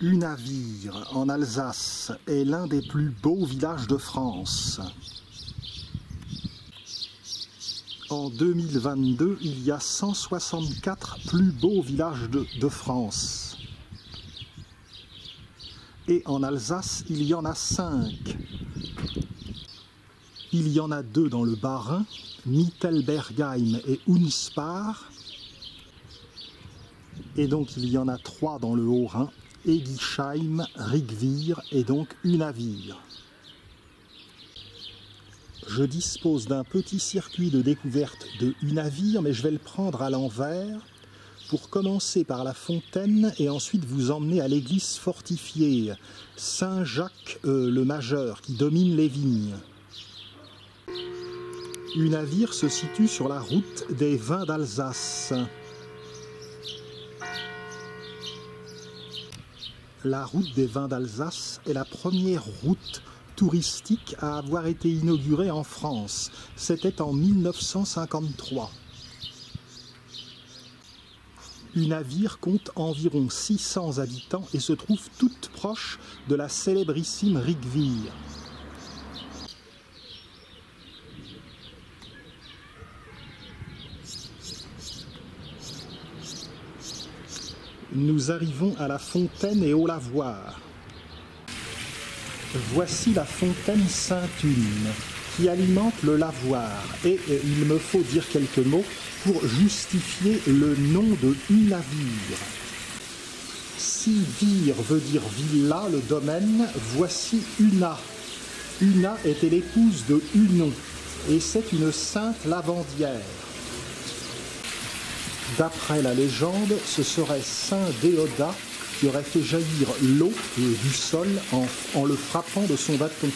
Unavir, en Alsace, est l'un des plus beaux villages de France. En 2022, il y a 164 plus beaux villages de France. Et en Alsace, il y en a 5. Il y en a 2 dans le Bas-Rhin, Mittelbergheim et Unspar. Et donc il y en a 3 dans le Haut-Rhin, Egisheim, Rigvir et donc Unavir. Je dispose d'un petit circuit de découverte de Unavir, mais je vais le prendre à l'envers pour commencer par la fontaine et ensuite vous emmener à l'église fortifiée Saint-Jacques le Majeur qui domine les vignes. Unavir se situe sur la route des vins d'Alsace. La route des vins d'Alsace est la première route touristique à avoir été inaugurée en France. C'était en 1953. Unavir compte environ 600 habitants et se trouve toute proche de la célébrissime Rigvir. Nous arrivons à la fontaine et au lavoir. Voici la fontaine Sainte-Une qui alimente le lavoir et il me faut dire quelques mots pour justifier le nom de Unavir. Si vir veut dire villa, le domaine, voici Una. Una était l'épouse de Unon et c'est une sainte lavandière. D'après la légende, ce serait Saint Déodat qui aurait fait jaillir l'eau du sol en le frappant de son bâton.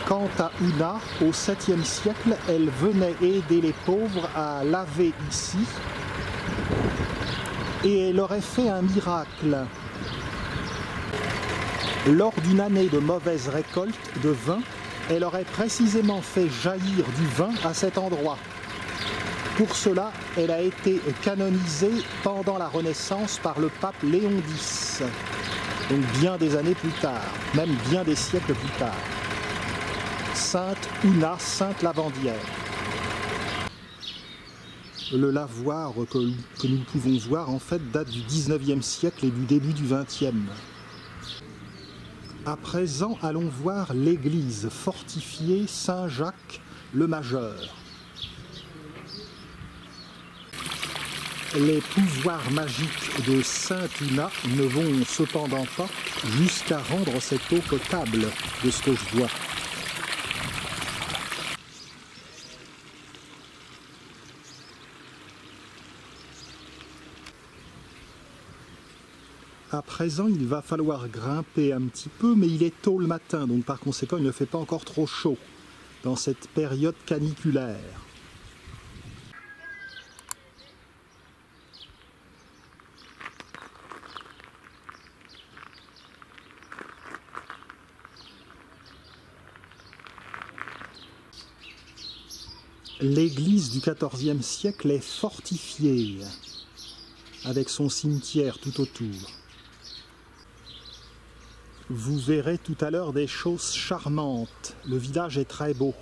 Quant à Una, au 7e siècle, elle venait aider les pauvres à laver ici et elle aurait fait un miracle. Lors d'une année de mauvaise récolte de vin, elle aurait précisément fait jaillir du vin à cet endroit. Pour cela, elle a été canonisée pendant la Renaissance par le pape Léon X, donc bien des années plus tard, même bien des siècles plus tard. Sainte Una, sainte lavandière. Le lavoir que nous pouvons voir en fait date du 19e siècle et du début du 20e. À présent, allons voir l'église fortifiée Saint-Jacques le Majeur. Les pouvoirs magiques de Sainte Una ne vont cependant pas jusqu'à rendre cette eau potable, de ce que je vois. À présent, il va falloir grimper un petit peu, mais il est tôt le matin, donc par conséquent, il ne fait pas encore trop chaud dans cette période caniculaire. L'église du XIVe siècle est fortifiée, avec son cimetière tout autour. Vous verrez tout à l'heure des choses charmantes. Le village est très beau.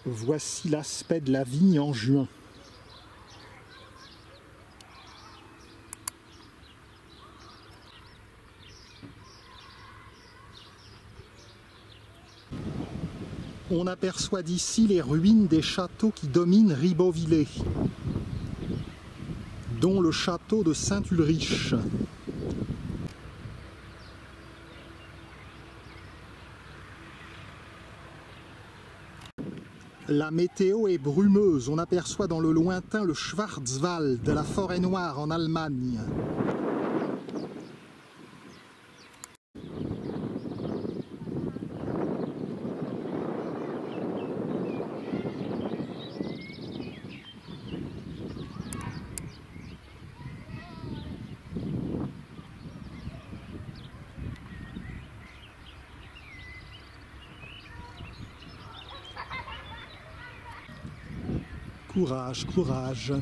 Voici l'aspect de la vigne en juin. On aperçoit d'ici les ruines des châteaux qui dominent Ribeauvillé, dont le château de Saint-Ulrich. La météo est brumeuse, on aperçoit dans le lointain le Schwarzwald, la forêt noire en Allemagne. Courage, courage.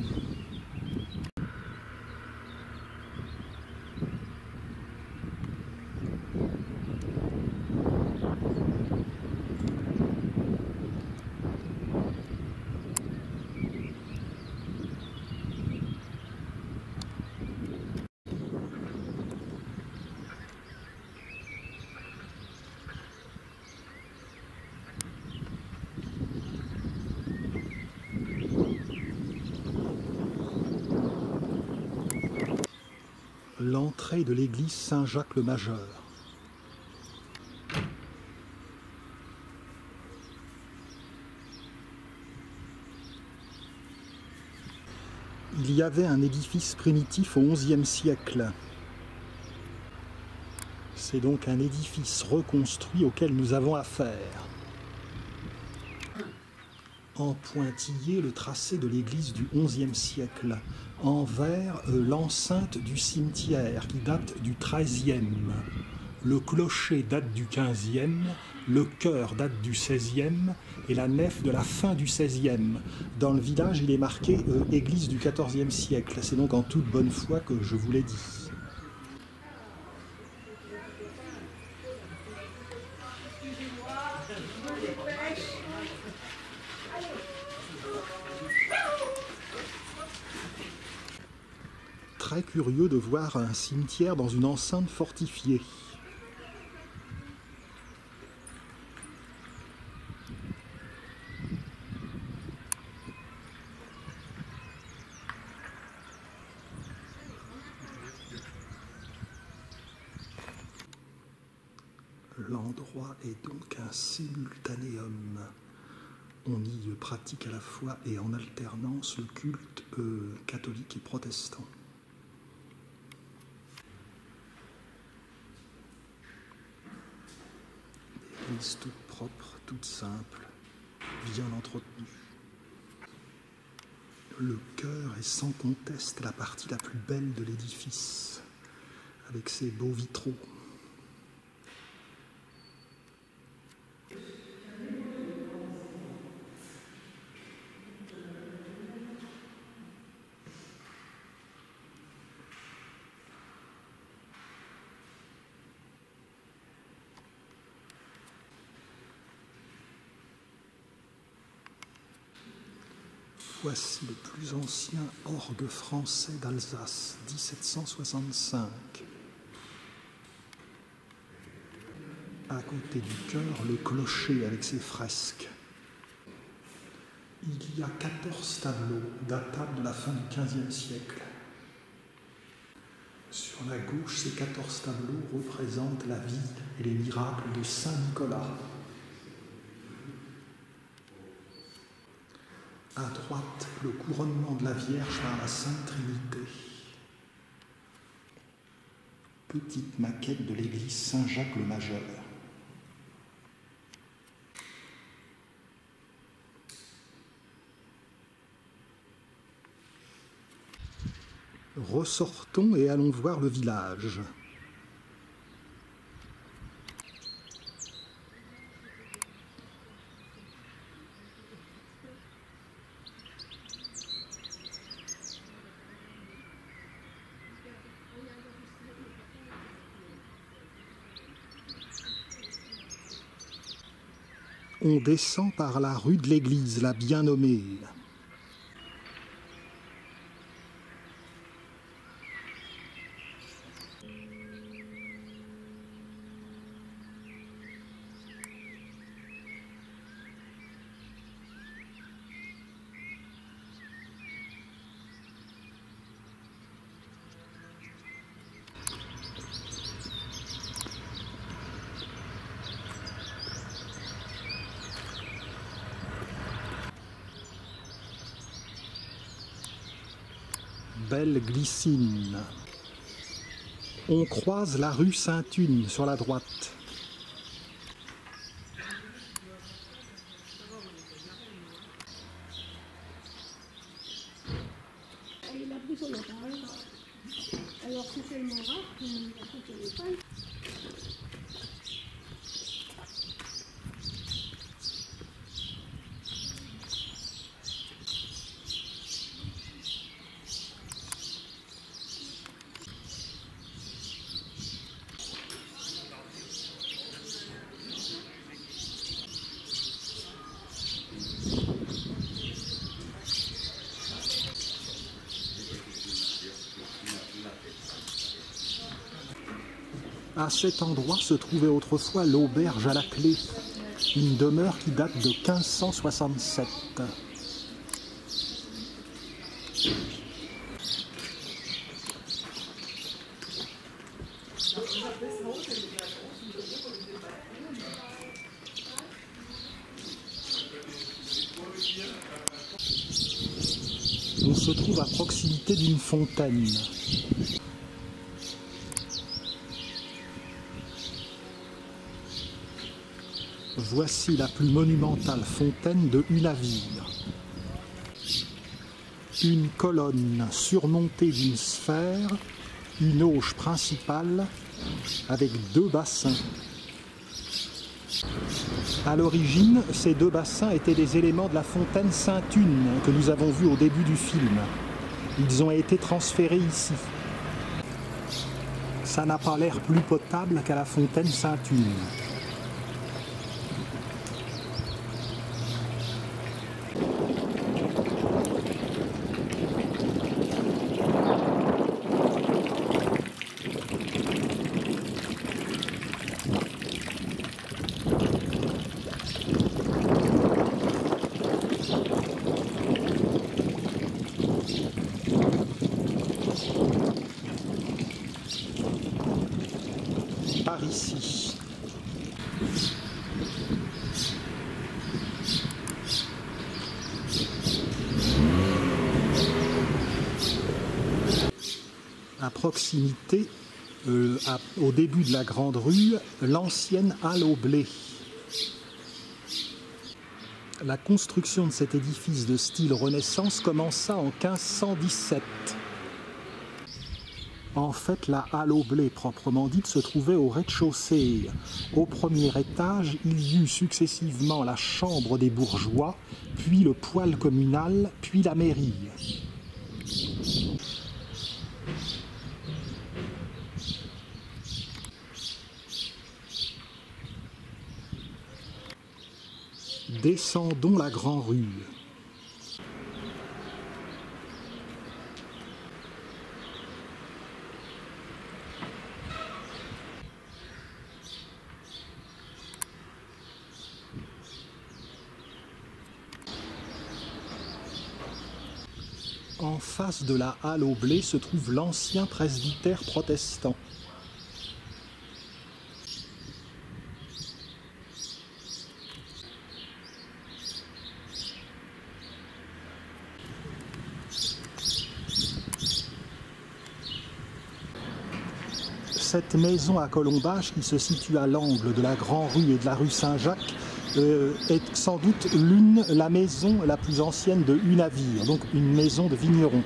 L'entrée de l'église Saint-Jacques-le-Majeur. Il y avait un édifice primitif au XIe siècle. C'est donc un édifice reconstruit auquel nous avons affaire. En pointillé, le tracé de l'église du XIe siècle. En vert, l'enceinte du cimetière qui date du XIIIe. Le clocher date du XVe, le chœur date du XVIe et la nef de la fin du XVIe. Dans le village, il est marqué église du XIVe siècle. C'est donc en toute bonne foi que je vous l'ai dit. Très curieux de voir un cimetière dans une enceinte fortifiée. L'endroit est donc un simultanéum. On y pratique à la fois et en alternance le culte catholique et protestant. Église toute propre, toute simple, bien entretenue. Le chœur est sans conteste la partie la plus belle de l'édifice, avec ses beaux vitraux. Voici le plus ancien orgue français d'Alsace, 1765. À côté du chœur, le clocher avec ses fresques. Il y a 14 tableaux datables de la fin du XVe siècle. Sur la gauche, ces 14 tableaux représentent la vie et les miracles de Saint Nicolas. À droite, le couronnement de la Vierge par la Sainte Trinité. Petite maquette de l'église Saint-Jacques-le-Majeur. Ressortons et allons voir le village. On descend par la rue de l'église, la bien nommée. Belle glycine. On croise la rue Sainte-Une sur la droite. Il a pris son appareil. Alors c'est tellement rare qu'il a pris son téléphone. À cet endroit se trouvait autrefois l'auberge à la clé, une demeure qui date de 1567. On se trouve à proximité d'une fontaine. Voici la plus monumentale fontaine de Unaville. Une colonne surmontée d'une sphère, une auge principale avec deux bassins. À l'origine, ces deux bassins étaient des éléments de la fontaine Sainte-Une que nous avons vue au début du film. Ils ont été transférés ici. Ça n'a pas l'air plus potable qu'à la fontaine Sainte-Une. Par ici. À proximité, au début de la grande rue, l'ancienne halle au blé. La construction de cet édifice de style Renaissance commença en 1517. En fait, la halle au blé proprement dite se trouvait au rez-de-chaussée. Au premier étage, il y eut successivement la chambre des bourgeois, puis le poêle communal, puis la mairie. Descendons la grande rue. En face de la halle au blé se trouve l'ancien presbytère protestant. Cette maison à colombage qui se situe à l'angle de la Grande Rue et de la rue Saint-Jacques est sans doute la maison la plus ancienne de Unaville, donc une maison de vigneron.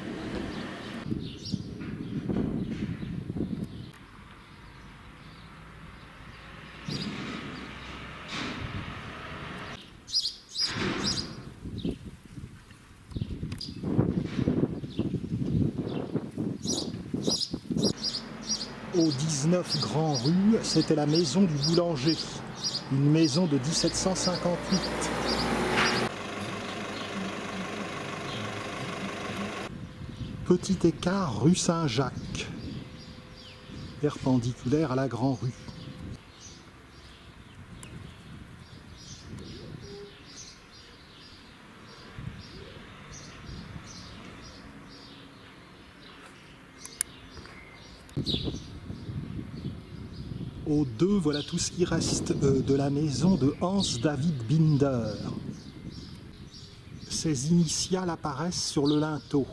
Au 19 Grand Rue, c'était la maison du boulanger, une maison de 1758. Petit écart rue Saint-Jacques, perpendiculaire à la Grande Rue. Au 2, voilà tout ce qui reste de la maison de Hans David Binder. Ses initiales apparaissent sur le linteau.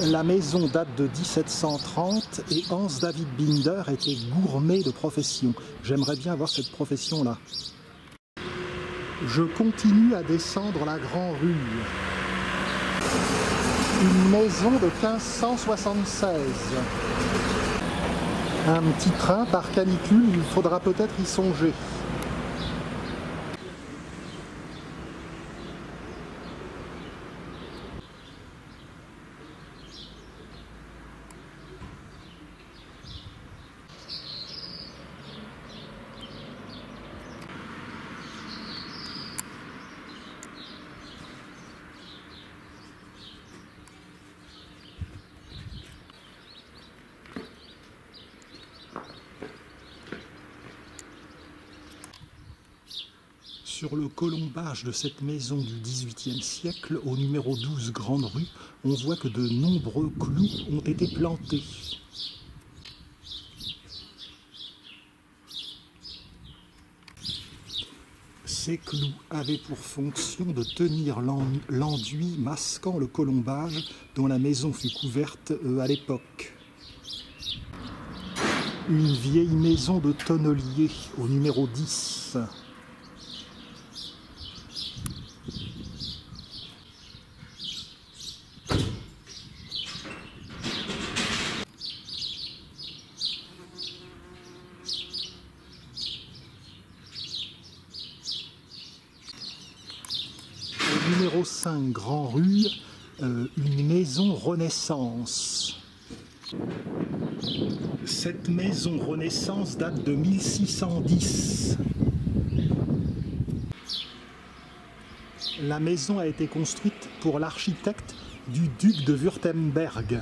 La maison date de 1730 et Hans David Binder était gourmet de profession. J'aimerais bien avoir cette profession-là. Je continue à descendre la Grande Rue. Une maison de 1576. Un petit train par canicule, il faudra peut-être y songer. Sur le colombage de cette maison du XVIIIe siècle, au numéro 12 Grande Rue, on voit que de nombreux clous ont été plantés. Ces clous avaient pour fonction de tenir l'enduit masquant le colombage dont la maison fut couverte à l'époque. Une vieille maison de tonnelier au numéro 10. Au numéro 5 Grand Rue, une maison Renaissance. Cette maison Renaissance date de 1610. La maison a été construite pour l'architecte du duc de Wurtemberg.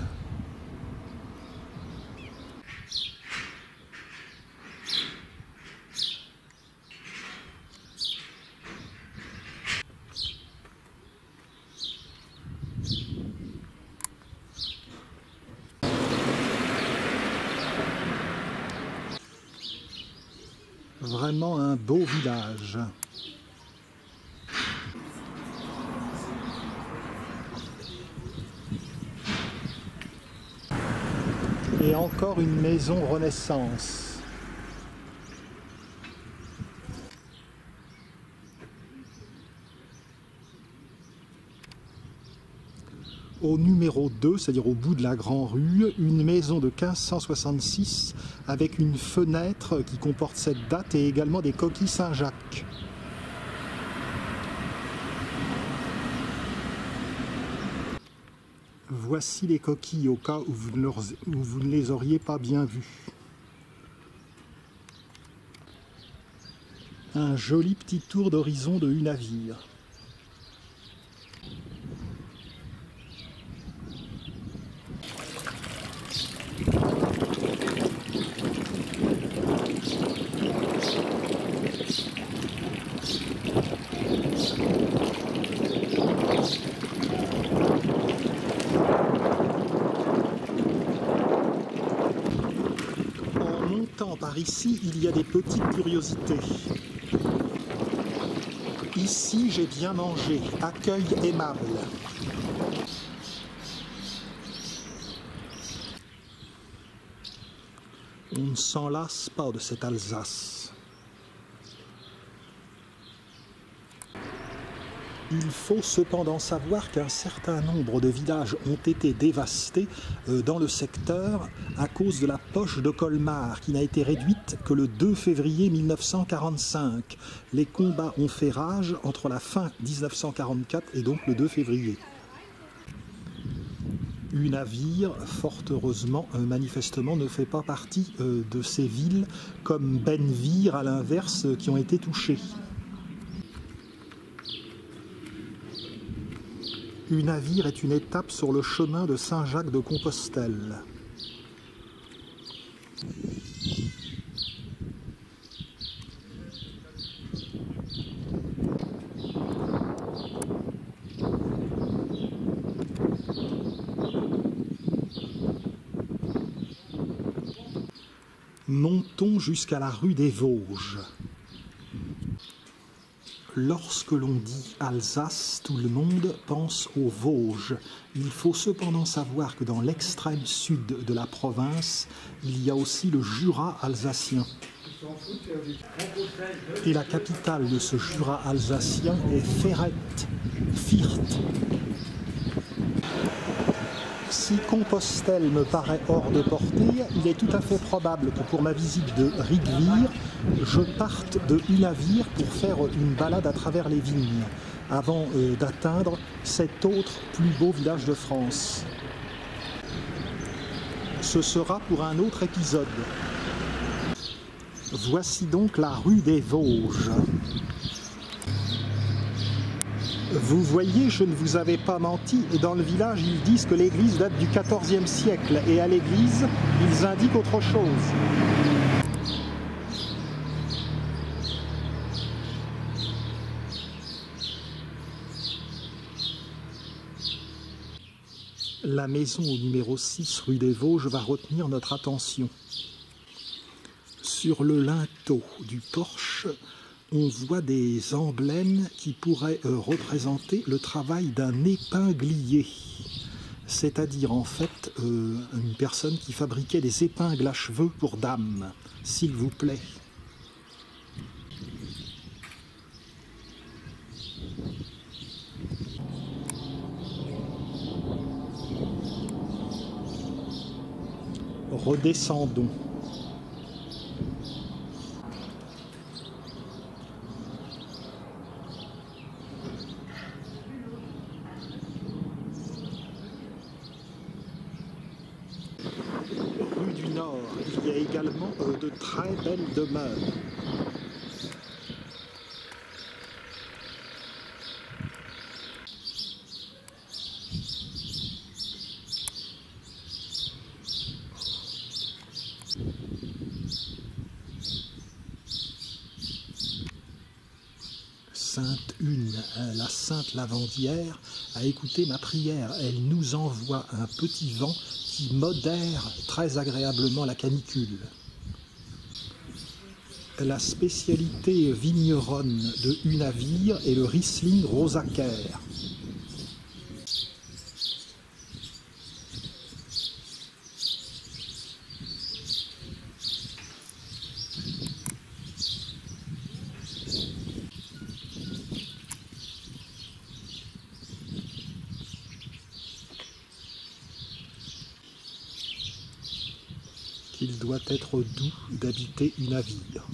Vraiment un beau village. Et encore une maison Renaissance. Au numéro 2, c'est-à-dire au bout de la Grande Rue, une maison de 1566 avec une fenêtre qui comporte cette date et également des coquilles Saint-Jacques. Voici les coquilles au cas où vous ne les auriez pas bien vues. Un joli petit tour d'horizon de Unavir. En montant par ici, il y a des petites curiosités. Ici, j'ai bien mangé. Accueil aimable. On ne s'en lasse pas de cette Alsace. Il faut cependant savoir qu'un certain nombre de villages ont été dévastés dans le secteur à cause de la poche de Colmar qui n'a été réduite que le 2 février 1945. Les combats ont fait rage entre la fin 1944 et donc le 2 février. Unavir, fort heureusement, manifestement, ne fait pas partie de ces villes comme Benvir, à l'inverse, qui ont été touchées. Unavir est une étape sur le chemin de Saint-Jacques-de-Compostelle. Montons jusqu'à la rue des Vosges. Lorsque l'on dit Alsace, tout le monde pense aux Vosges. Il faut cependant savoir que dans l'extrême sud de la province, il y a aussi le Jura alsacien. Et la capitale de ce Jura alsacien est Ferrette, Firth. Si Compostelle me paraît hors de portée, il est tout à fait probable que pour ma visite de Rigvir, je parte de Unavir pour faire une balade à travers les vignes, avant d'atteindre cet autre plus beau village de France. Ce sera pour un autre épisode. Voici donc la rue des Vosges. Vous voyez, je ne vous avais pas menti, dans le village, ils disent que l'église date du XIVe siècle, et à l'église, ils indiquent autre chose. La maison au numéro 6 rue des Vosges va retenir notre attention. Sur le linteau du porche, on voit des emblèmes qui pourraient représenter le travail d'un épinglier. C'est-à-dire en fait une personne qui fabriquait des épingles à cheveux pour dames, s'il vous plaît. Redescendons. Rue du Nord, il y a également de très belles demeures. Sainte Une, la Sainte Lavandière, a écouté ma prière. Elle nous envoie un petit vent qui modère très agréablement la canicule. La spécialité vigneronne de Unavir est le Riesling Rosacer. Qu'il doit être doux d'habiter Unavir.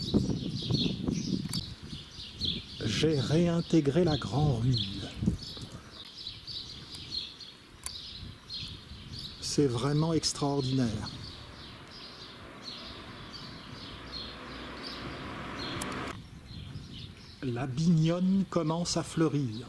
J'ai réintégré la Grand-Rue. C'est vraiment extraordinaire. La bignonne commence à fleurir.